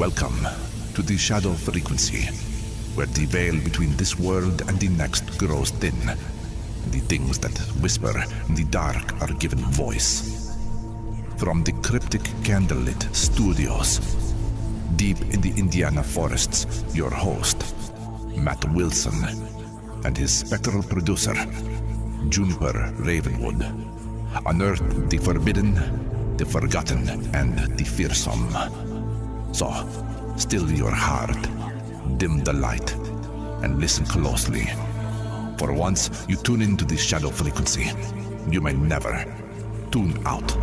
Welcome to the shadow frequency, where the veil between this world and the next grows thin. The things that whisper in the dark are given voice. From the cryptic candlelit studios, deep in the Indiana forests, your host, Matt Wilson, and his spectral producer, Juniper Ravenwood, unearth the forbidden, the forgotten, and the fearsome. So, still your heart, dim the light, and listen closely. For once you tune into the shadow frequency, you may never tune out.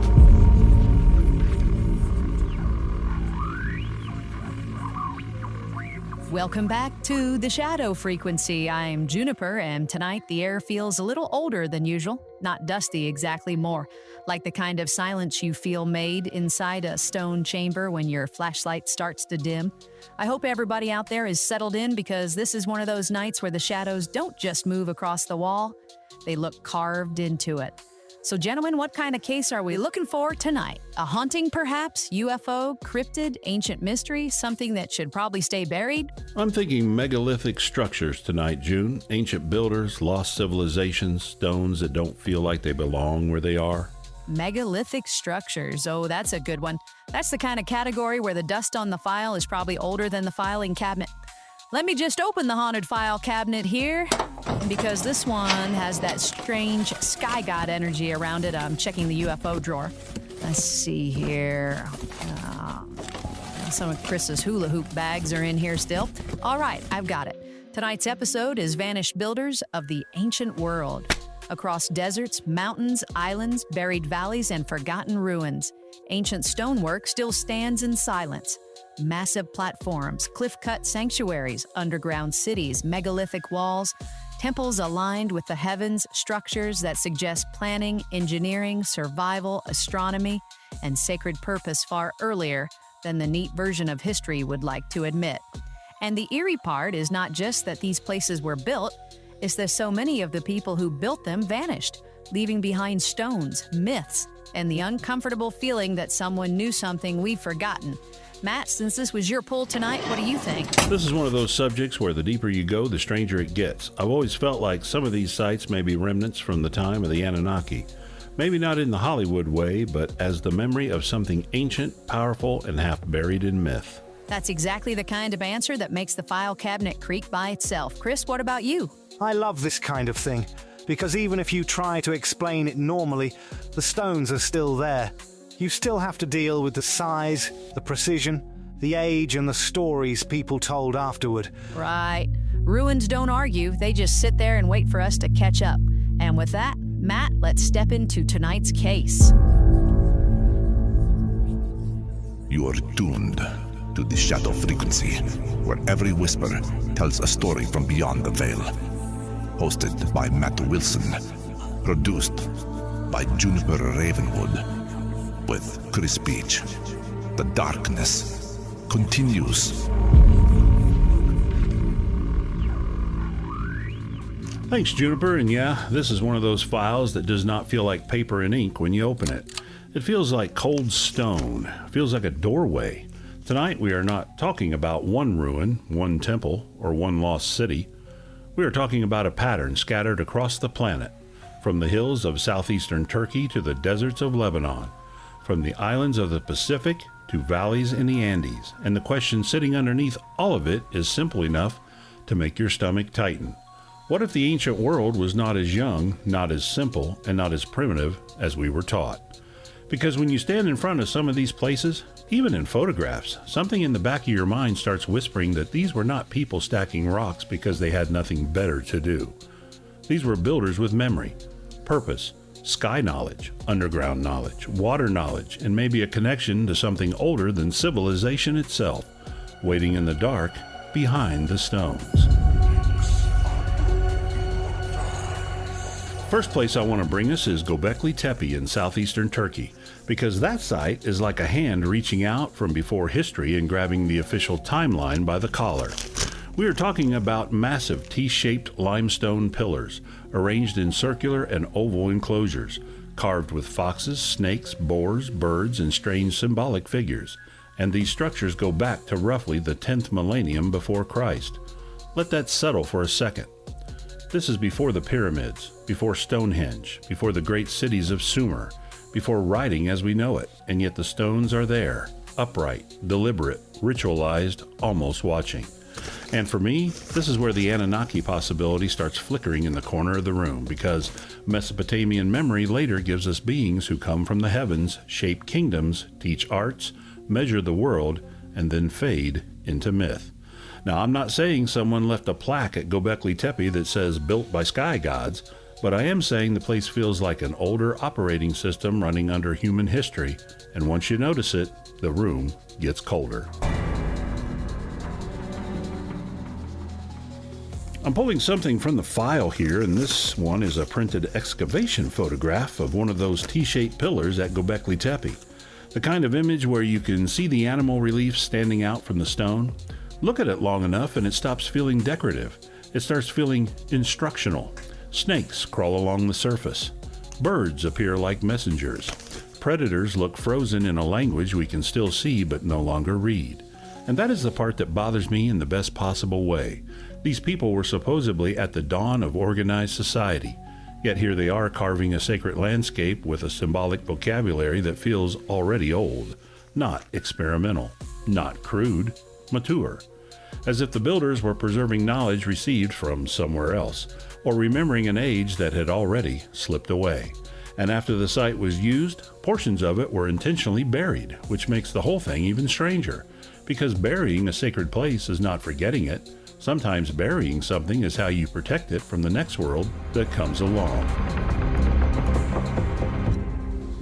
Welcome back to the Shadow Frequency. I'm Juniper, and tonight the air feels a little older than usual. Not dusty exactly, more like the kind of silence you feel made inside a stone chamber when your flashlight starts to dim. I hope everybody out there is settled in, because this is one of those nights where the shadows don't just move across the wall, they look carved into it. So gentlemen, what kind of case are we looking for tonight? A haunting perhaps? UFO? Cryptid? Ancient mystery? Something that should probably stay buried? I'm thinking megalithic structures tonight, June. Ancient builders, lost civilizations, stones that don't feel like they belong where they are. Megalithic structures. Oh, that's a good one. That's the kind of category where the dust on the file is probably older than the filing cabinet. Let me just open the haunted file cabinet here, because this one has that strange sky god energy around it. I'm checking the UFO drawer. Let's see here. Some of Chris's hula hoop bags are in here still. All right, I've got it. Tonight's episode is Vanished Builders of the Ancient World. Across deserts, mountains, islands, buried valleys, and forgotten ruins, ancient stonework still stands in silence. Massive platforms, cliff-cut sanctuaries, underground cities, megalithic walls, temples aligned with the heavens, structures that suggest planning, engineering, survival, astronomy, and sacred purpose far earlier than the neat version of history would like to admit. And the eerie part is not just that these places were built, it's that so many of the people who built them vanished, leaving behind stones, myths, and the uncomfortable feeling that someone knew something we've forgotten. Matt, since this was your pull tonight, what do you think? This is one of those subjects where the deeper you go, the stranger it gets. I've always felt like some of these sites may be remnants from the time of the Anunnaki. Maybe not in the Hollywood way, but as the memory of something ancient, powerful, and half buried in myth. That's exactly the kind of answer that makes the file cabinet creak by itself. Chris, what about you? I love this kind of thing, because even if you try to explain it normally, the stones are still there. You still have to deal with the size, the precision, the age, and the stories people told afterward. Right. Ruins don't argue, they just sit there and wait for us to catch up. And with that, Matt, let's step into tonight's case. You are tuned to the shadow frequency, where every whisper tells a story from beyond the veil. Hosted by Matt Wilson, produced by Juniper Ravenwood, with Chris Beach. The darkness continues. Thanks, Juniper, and yeah, this is one of those files that does not feel like paper and ink when you open it. It feels like cold stone. It feels like a doorway. Tonight we are not talking about one ruin, one temple, or one lost city. We are talking about a pattern scattered across the planet, from the hills of southeastern Turkey to the deserts of Lebanon, from the islands of the Pacific to valleys in the Andes, and the question sitting underneath all of it is simple enough to make your stomach tighten. What if the ancient world was not as young, not as simple, and not as primitive as we were taught? Because when you stand in front of some of these places, even in photographs, something in the back of your mind starts whispering that these were not people stacking rocks because they had nothing better to do. These were builders with memory, purpose, sky knowledge, underground knowledge, water knowledge, and maybe a connection to something older than civilization itself, waiting in the dark behind the stones. First place I want to bring us is Göbekli Tepe in southeastern Turkey, because that site is like a hand reaching out from before history and grabbing the official timeline by the collar. We are talking about massive T-shaped limestone pillars, arranged in circular and oval enclosures, carved with foxes, snakes, boars, birds, and strange symbolic figures. and these structures go back to roughly the 10th millennium before Christ. Let that settle for a second. This is before the pyramids, before Stonehenge, before the great cities of Sumer, before writing as we know it, and yet the stones are there, upright, deliberate, ritualized, almost watching. And for me, this is where the Anunnaki possibility starts flickering in the corner of the room, because Mesopotamian memory later gives us beings who come from the heavens, shape kingdoms, teach arts, measure the world, and then fade into myth. Now, I'm not saying someone left a plaque at Göbekli Tepe that says built by sky gods, but I am saying the place feels like an older operating system running under human history, and once you notice it, the room gets colder. I'm pulling something from the file here, and this one is a printed excavation photograph of one of those T-shaped pillars at Göbekli Tepe. The kind of image where you can see the animal relief standing out from the stone. Look at it long enough and it stops feeling decorative. It starts feeling instructional. Snakes crawl along the surface. Birds appear like messengers. Predators look frozen in a language we can still see but no longer read. And that is the part that bothers me in the best possible way. These people were supposedly at the dawn of organized society, yet here they are carving a sacred landscape with a symbolic vocabulary that feels already old, not experimental, not crude, mature, as if the builders were preserving knowledge received from somewhere else, or remembering an age that had already slipped away. And after the site was used, portions of it were intentionally buried, which makes the whole thing even stranger, because burying a sacred place is not forgetting it. Sometimes burying something is how you protect it from the next world that comes along.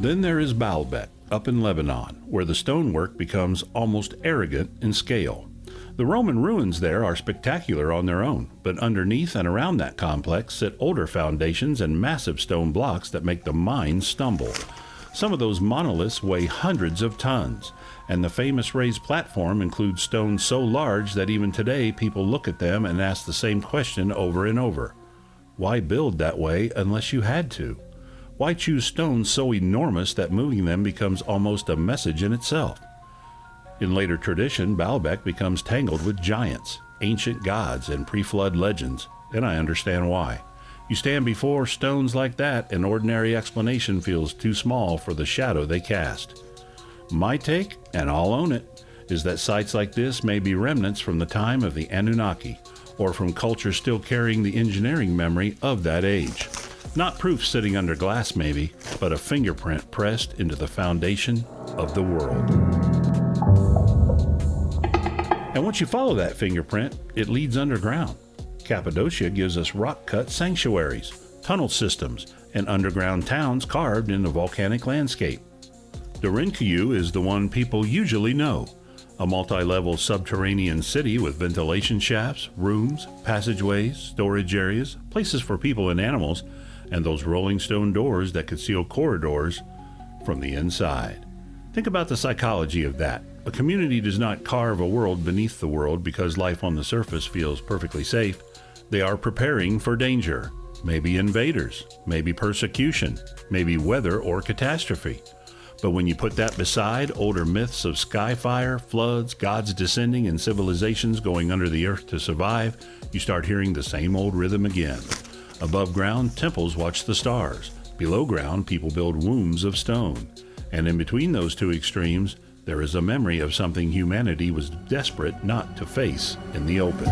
Then there is Baalbek, up in Lebanon, where the stonework becomes almost arrogant in scale. The Roman ruins there are spectacular on their own, but underneath and around that complex sit older foundations and massive stone blocks that make the mind stumble. Some of those monoliths weigh hundreds of tons, and the famous raised platform includes stones so large that even today people look at them and ask the same question over and over. Why build that way unless you had to? Why choose stones so enormous that moving them becomes almost a message in itself? In later tradition, Baalbek becomes tangled with giants, ancient gods, and pre-flood legends, and I understand why. You stand before stones like that, and ordinary explanation feels too small for the shadow they cast. My take, and I'll own it, is that sites like this may be remnants from the time of the Anunnaki, or from culture still carrying the engineering memory of that age. Not proof sitting under glass maybe, but a fingerprint pressed into the foundation of the world. And once you follow that fingerprint, it leads underground. Cappadocia gives us rock-cut sanctuaries, tunnel systems, and underground towns carved in the volcanic landscape. Derinkuyu is the one people usually know, a multi-level subterranean city with ventilation shafts, rooms, passageways, storage areas, places for people and animals, and those rolling stone doors that could seal corridors from the inside. Think about the psychology of that. A community does not carve a world beneath the world because life on the surface feels perfectly safe. They are preparing for danger, maybe invaders, maybe persecution, maybe weather or catastrophe. But when you put that beside older myths of skyfire, floods, gods descending, and civilizations going under the earth to survive, you start hearing the same old rhythm again. Above ground, temples watch the stars. Below ground, people build wombs of stone. And in between those two extremes, there is a memory of something humanity was desperate not to face in the open.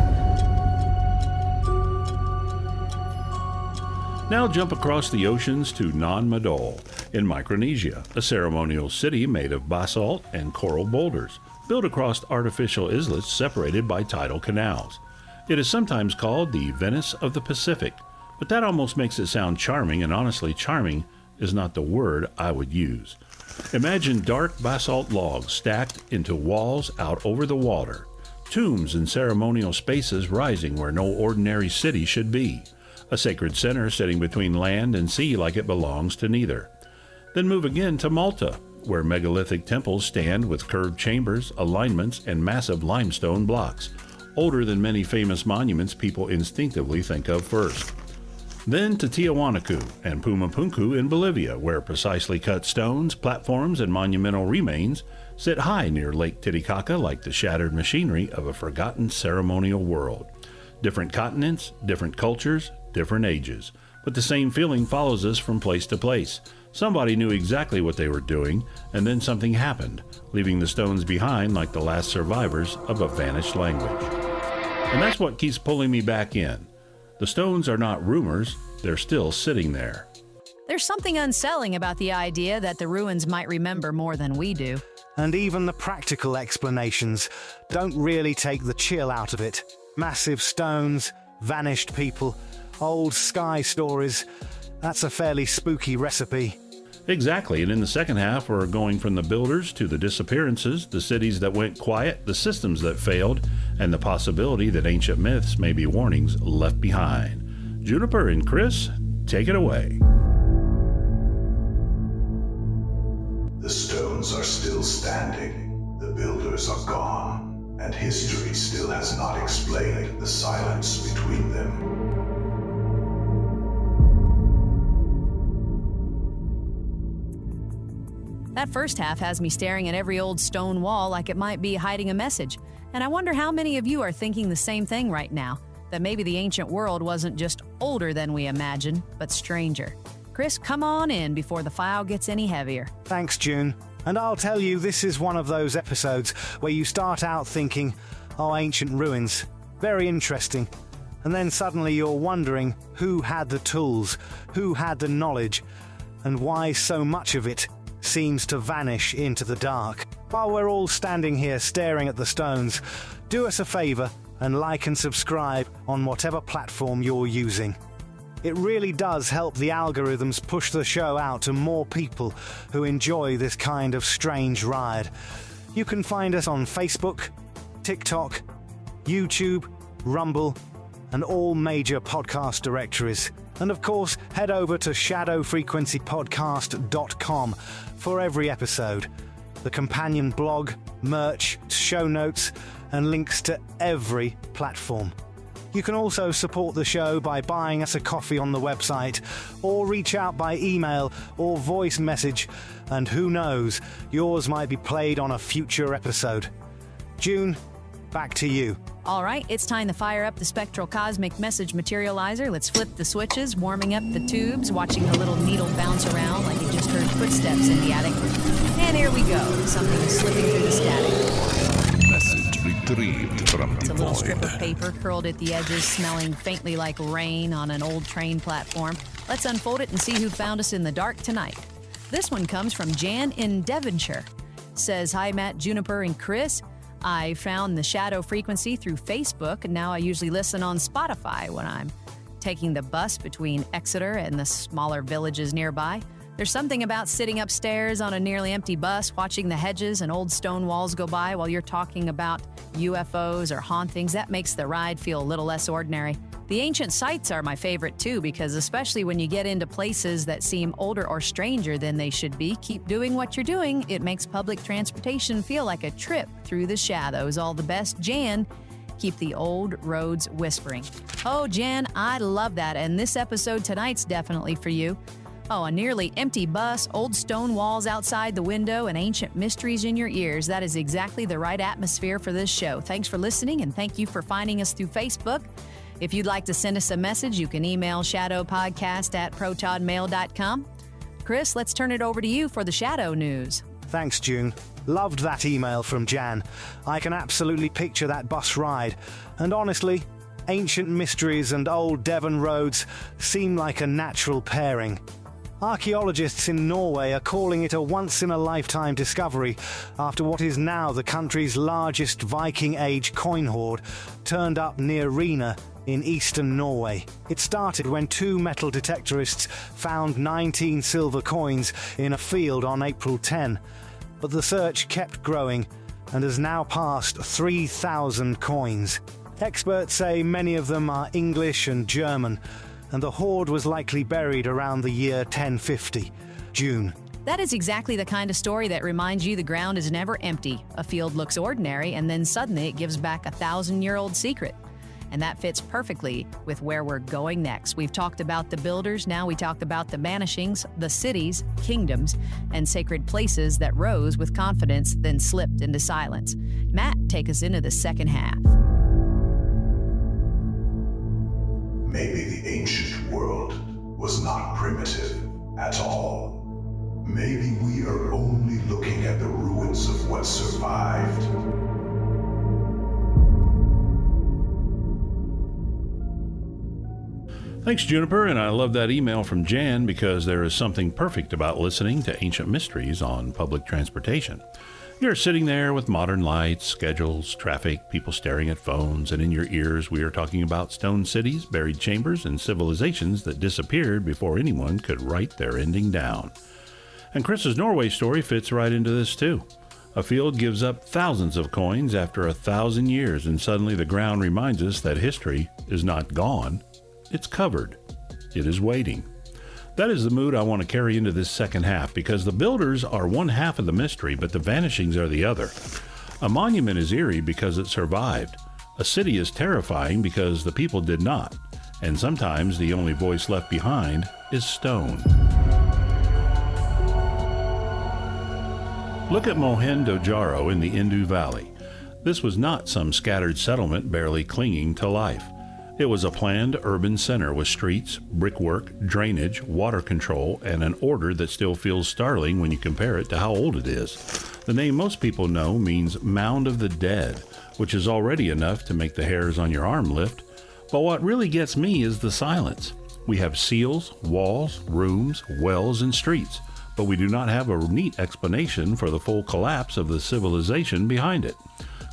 Now jump across the oceans to Nan Madol in Micronesia, a ceremonial city made of basalt and coral boulders, built across artificial islets separated by tidal canals. It is sometimes called the Venice of the Pacific, but that almost makes it sound charming, and honestly, charming is not the word I would use. Imagine dark basalt logs stacked into walls out over the water, tombs and ceremonial spaces rising where no ordinary city should be, a sacred center sitting between land and sea like it belongs to neither. Then move again to Malta, where megalithic temples stand with curved chambers, alignments, and massive limestone blocks, older than many famous monuments people instinctively think of first. Then to Tiahuanacu and Pumapunku in Bolivia, where precisely cut stones, platforms, and monumental remains sit high near Lake Titicaca like the shattered machinery of a forgotten ceremonial world. Different continents, different cultures, different ages. But the same feeling follows us from place to place. Somebody knew exactly what they were doing, and then something happened, leaving the stones behind like the last survivors of a vanished language. And that's what keeps pulling me back in. The stones are not rumors, they're still sitting there. There's something unsettling about the idea that the ruins might remember more than we do. And even the practical explanations don't really take the chill out of it. Massive stones, vanished people, old sky stories. That's a fairly spooky recipe. Exactly, and in the second half, we're going from the builders to the disappearances, the cities that went quiet, the systems that failed, and the possibility that ancient myths may be warnings left behind. Juniper and Chris, take it away. The stones are still standing, the builders are gone, and history still has not explained the silence between them. That first half has me staring at every old stone wall like it might be hiding a message. And I wonder how many of you are thinking the same thing right now, that maybe the ancient world wasn't just older than we imagine, but stranger. Chris, come on in before the file gets any heavier. Thanks, June. And I'll tell you, this is one of those episodes where you start out thinking, oh, ancient ruins, very interesting. And then suddenly you're wondering who had the tools, who had the knowledge, and why so much of it seems to vanish into the dark. While we're all standing here staring at the stones, do us a favor and like and subscribe on whatever platform you're using. It really does help the algorithms push the show out to more people who enjoy this kind of strange ride. You can find us on Facebook, TikTok, YouTube, Rumble, and all major podcast directories. And of course, head over to shadowfrequencypodcast.com for every episode, the companion blog, merch, show notes, and links to every platform. You can also support the show by buying us a coffee on the website, or reach out by email or voice message, and who knows, yours might be played on a future episode. June, back to you. All right, it's time to fire up the spectral cosmic message materializer. Let's flip the switches, warming up the tubes, watching the little needle bounce around like you just heard footsteps in the attic. And here we go. Something is slipping through the static. Message retrieved from It's the a little void. strip of paper curled at the edges, smelling faintly like rain on an old train platform. Let's unfold it and see who found us in the dark tonight. This one comes from Jan in Devonshire. Says, hi, Matt, Juniper, and Chris. I found the Shadow Frequency through Facebook, and now I usually listen on Spotify when I'm taking the bus between Exeter and the smaller villages nearby. There's something about sitting upstairs on a nearly empty bus, watching the hedges and old stone walls go by while you're talking about UFOs or hauntings. That makes the ride feel a little less ordinary. The ancient sites are my favorite too, because especially when you get into places that seem older or stranger than they should be, keep doing what you're doing. It makes public transportation feel like a trip through the shadows. All the best, Jan. Keep the old roads whispering. Oh, Jan, I love that. And this episode tonight's definitely for you. Oh, a nearly empty bus, old stone walls outside the window, and ancient mysteries in your ears. That is exactly the right atmosphere for this show. Thanks for listening, and thank you for finding us through Facebook. If you'd like to send us a message, you can email shadowpodcast@protonmail.com. Chris, let's turn it over to you for the Shadow News. Thanks, June. Loved that email from Jan. I can absolutely picture that bus ride. And honestly, ancient mysteries and old Devon roads seem like a natural pairing. Archaeologists in Norway are calling it a once-in-a-lifetime discovery after what is now the country's largest Viking Age coin hoard turned up near Rena in eastern Norway. It started when two metal detectorists found 19 silver coins in a field on April 10, but the search kept growing and has now passed 3,000 coins. Experts say many of them are English and German, and the hoard was likely buried around the year 1050. June. That is exactly the kind of story that reminds you the ground is never empty. A field looks ordinary, and then suddenly it gives back a 1,000-year-old secret. And that fits perfectly with where we're going next. We've talked about the builders, now we talk about the vanishings, the cities, kingdoms, and sacred places that rose with confidence, then slipped into silence. Matt, take us into the second half. Maybe the ancient world was not primitive at all. Maybe we are only looking at the ruins of what survived. Thanks, Juniper, and I love that email from Jan because there is something perfect about listening to ancient mysteries on public transportation. You're sitting there with modern lights, schedules, traffic, people staring at phones, and in your ears we are talking about stone cities, buried chambers, and civilizations that disappeared before anyone could write their ending down. And Chris's Norway story fits right into this too. A field gives up thousands of coins after 1,000 years, and suddenly the ground reminds us that history is not gone. It's covered. It is waiting. That is the mood I want to carry into this second half, because the builders are one half of the mystery, but the vanishings are the other. A monument is eerie because it survived. A city is terrifying because the people did not. And sometimes the only voice left behind is stone. Look at Mohenjo-daro in the Indus Valley. This was not some scattered settlement barely clinging to life. It was a planned urban center with streets, brickwork, drainage, water control, and an order that still feels startling when you compare it to how old it is. The name most people know means Mound of the Dead, which is already enough to make the hairs on your arm lift. But what really gets me is the silence. We have seals, walls, rooms, wells, and streets, but we do not have a neat explanation for the full collapse of the civilization behind it.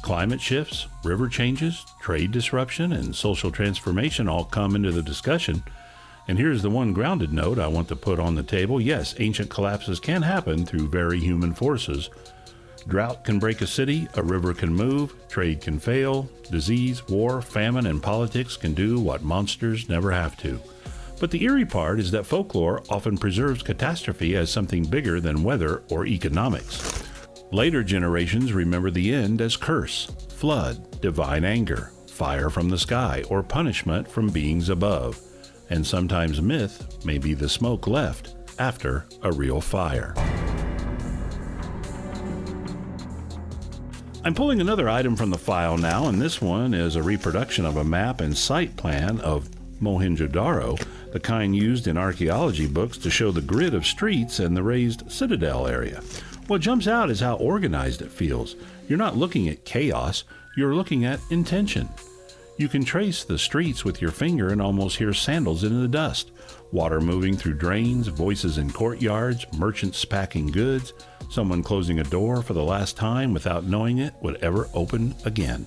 Climate shifts, river changes, trade disruption, and social transformation all come into the discussion. And here's the one grounded note I want to put on the table. Yes, ancient collapses can happen through very human forces. Drought can break a city, a river can move, trade can fail, disease, war, famine, and politics can do what monsters never have to. But the eerie part is that folklore often preserves catastrophe as something bigger than weather or economics. Later generations remember the end as curse, flood, divine anger, fire from the sky, or punishment from beings above. And sometimes myth may be the smoke left after a real fire. I'm pulling another item from the file now, and this one is a reproduction of a map and site plan of Mohenjo-daro, the kind used in archaeology books to show the grid of streets and the raised citadel area. What jumps out is how organized it feels. You're not looking at chaos, you're looking at intention. You can trace the streets with your finger and almost hear sandals in the dust. Water moving through drains, voices in courtyards, merchants packing goods, someone closing a door for the last time without knowing it would ever open again.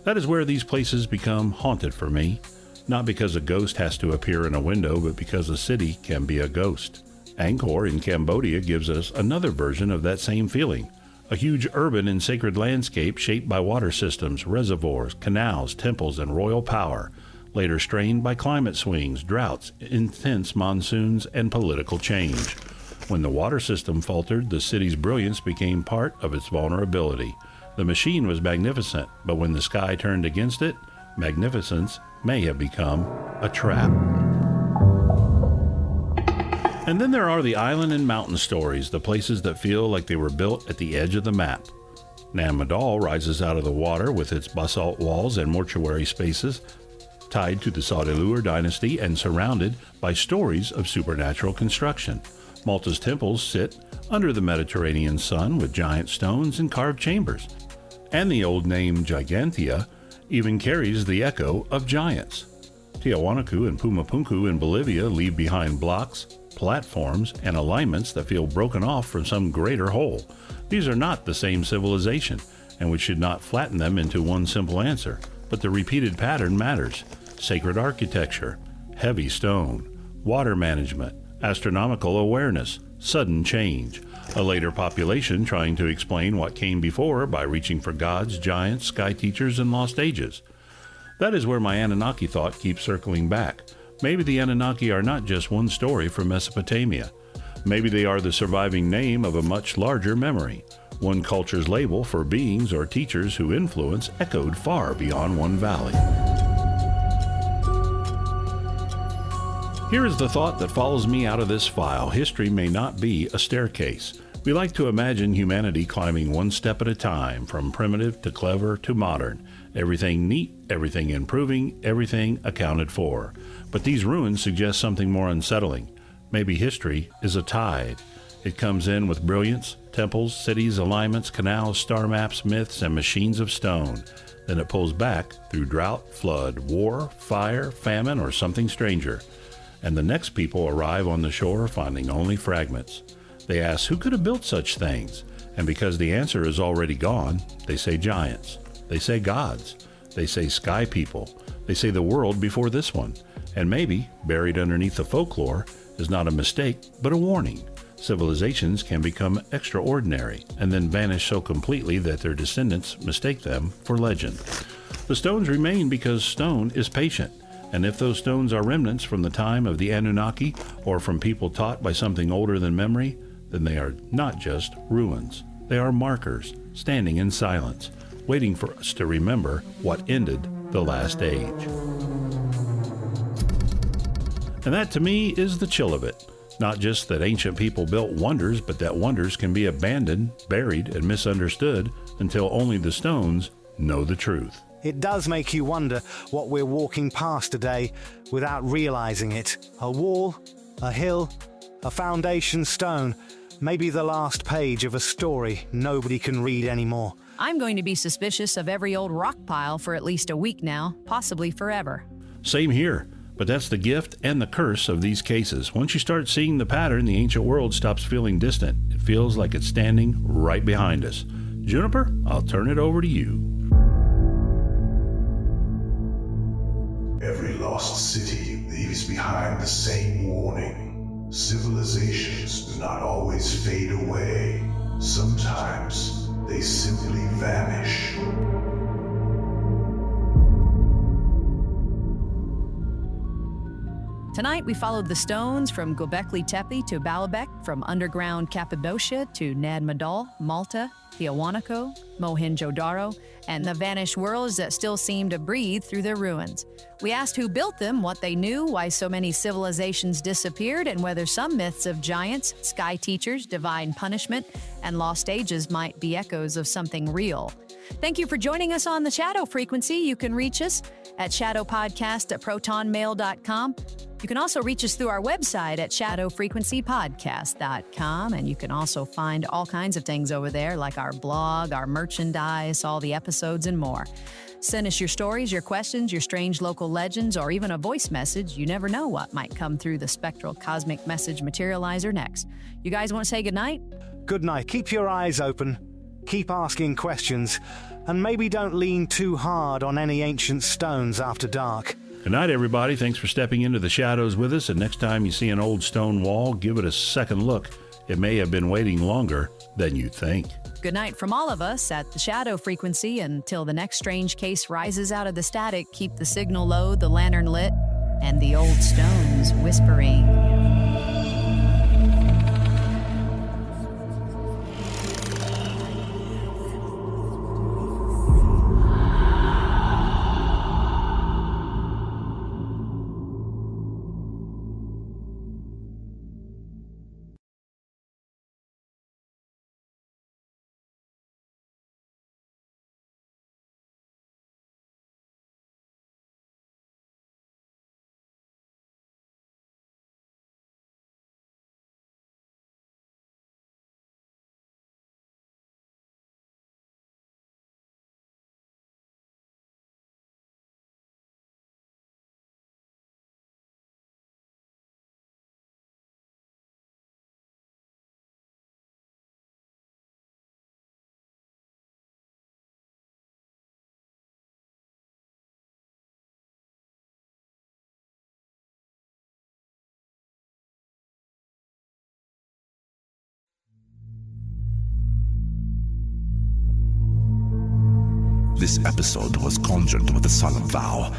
That is where these places become haunted for me. Not because a ghost has to appear in a window, but because a city can be a ghost. Angkor in Cambodia gives us another version of that same feeling. A huge urban and sacred landscape shaped by water systems, reservoirs, canals, temples, and royal power, later strained by climate swings, droughts, intense monsoons, and political change. When the water system faltered, the city's brilliance became part of its vulnerability. The machine was magnificent, but when the sky turned against it, magnificence may have become a trap. And then there are the island and mountain stories, the places that feel like they were built at the edge of the map. Nan Madol rises out of the water with its basalt walls and mortuary spaces, tied to the Saudeleur dynasty and surrounded by stories of supernatural construction. Malta's temples sit under the Mediterranean sun with giant stones and carved chambers. And the old name Gigantia even carries the echo of giants. Tiahuanacu and Pumapunku in Bolivia leave behind blocks, platforms, and alignments that feel broken off from some greater whole. These are not the same civilization, and we should not flatten them into one simple answer, but the repeated pattern matters. Sacred architecture, heavy stone, water management, astronomical awareness, sudden change, a later population trying to explain what came before by reaching for gods, giants, sky teachers, and lost ages. That is where my Anunnaki thought keeps circling back. Maybe the Anunnaki are not just one story from Mesopotamia. Maybe they are the surviving name of a much larger memory. One culture's label for beings or teachers who influence echoed far beyond one valley. Here is the thought that follows me out of this file. History may not be a staircase. We like to imagine humanity climbing one step at a time, from primitive to clever to modern. Everything neat, everything improving, everything accounted for. But these ruins suggest something more unsettling. Maybe history is a tide. It comes in with brilliance, temples, cities, alignments, canals, star maps, myths, and machines of stone. Then it pulls back through drought, flood, war, fire, famine, or something stranger. And the next people arrive on the shore finding only fragments. They ask who could have built such things, and because the answer is already gone, they say giants, they say gods, they say sky people, they say the world before this one. And maybe, buried underneath the folklore, is not a mistake, but a warning. Civilizations can become extraordinary and then vanish so completely that their descendants mistake them for legend. The stones remain because stone is patient. And if those stones are remnants from the time of the Anunnaki or from people taught by something older than memory, then they are not just ruins. They are markers, standing in silence, waiting for us to remember what ended the last age. And that, to me, is the chill of it. Not just that ancient people built wonders, but that wonders can be abandoned, buried, and misunderstood until only the stones know the truth. It does make you wonder what we're walking past today without realizing it. A wall, a hill, a foundation stone, maybe the last page of a story nobody can read anymore. I'm going to be suspicious of every old rock pile for at least a week now, possibly forever. Same here, but that's the gift and the curse of these cases. Once you start seeing the pattern, the ancient world stops feeling distant. It feels like it's standing right behind us. Juniper, I'll turn it over to you. Every lost city leaves behind the same warning. Civilizations do not always fade away. Sometimes they simply vanish. Tonight, we followed the stones from Göbekli Tepe to Baalbek, from underground Cappadocia to Nan Madol, Malta, Tiahuanaco, Mohenjo-daro, and the vanished worlds that still seem to breathe through their ruins. We asked who built them, what they knew, why so many civilizations disappeared, and whether some myths of giants, sky teachers, divine punishment, and lost ages might be echoes of something real. Thank you for joining us on the Shadow Frequency. You can reach us at shadowpodcast@protonmail.com. You can also reach us through our website at shadowfrequencypodcast.com, and you can also find all kinds of things over there, like our blog, our merchandise, all the episodes, and more. Send us your stories, your questions, your strange local legends, or even a voice message. You never know what might come through the spectral cosmic message materializer next. You guys want to say goodnight? Good night. Keep your eyes open. Keep asking questions. And maybe don't lean too hard on any ancient stones after dark. Good night, everybody. Thanks for stepping into the shadows with us. And next time you see an old stone wall, give it a second look. It may have been waiting longer than you think. Good night from all of us at the Shadow Frequency. Until the next strange case rises out of the static, keep the signal low, the lantern lit, and the old stones whispering. This episode was conjured with a solemn vow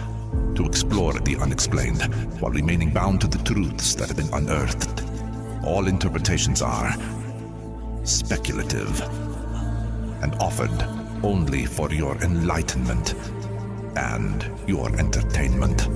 to explore the unexplained while remaining bound to the truths that have been unearthed. All interpretations are speculative and offered only for your enlightenment and your entertainment.